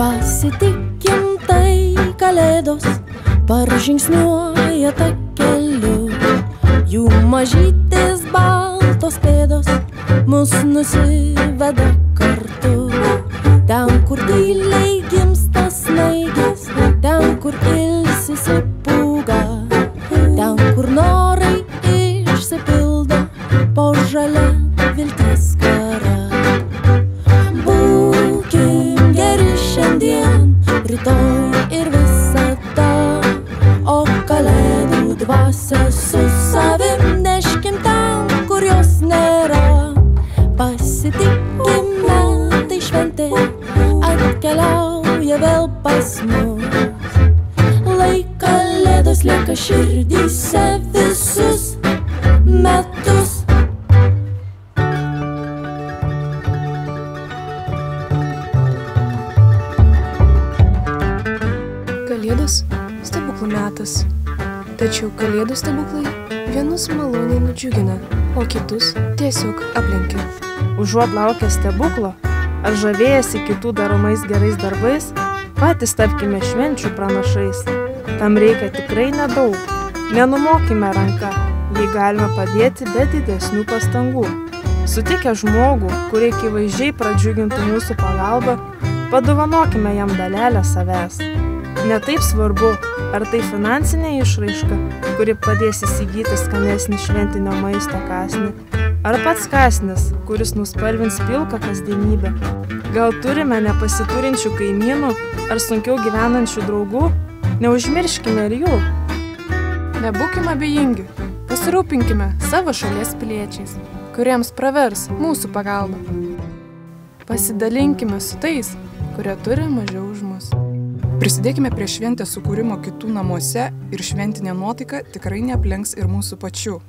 Pasitikim tai kalėdos, paržingsniuoja takeliu. Jų mažytės baltos pėdos mus nusiveda kartu. Ten, kur tyliai gimsta snaigės, ten, kur ilsisi pūga, ten, kur norai išsipildo po žalia vilties skara. Būkim geri šiandien, rytoj ir visada, o kalėdų dvasią su savim neškim ten, kur jos nėra. Pasitikime, tai šventė atkeliauja vėl pas mus. Lai kalėdos lieka širdyse visus metus. Kalėdos stebuklų metas. Tačiau kalėdų stebuklai vienus maloniai nudžiugina, o kitus tiesiog aplenkia. Užuot laukę stebuklo ar žavėjęsi kitų daromais gerais darbais, patys tapkime švenčių pranašais. Tam reikia tikrai nedaug. Nenumokime ranką, jei galime padėti be didesnių pastangų. Sutikę žmogų, kurie akivaizdžiai pradžiugintų mūsų pagalbą, padovanokime jam dalelę savęs. Netaip svarbu, ar tai finansinė išraiška, kuri padės įsigyti skanesnį šventinio maisto kąsnį, ar pats kąsnis, kuris nuspalvins pilką kasdienybę. Gal turime nepasiturinčių kaimynų ar sunkiau gyvenančių draugų? Neužmirškime ir jų. Nebūkime abejingi, pasirūpinkime savo šalies piliečiais, kuriems pravers mūsų pagalba. Pasidalinkime su tais, kurie turi mažiau už mus. Prisidėkime prie šventės sukūrimo kitų namuose ir šventinė nuotaika tikrai neaplenks ir mūsų pačių.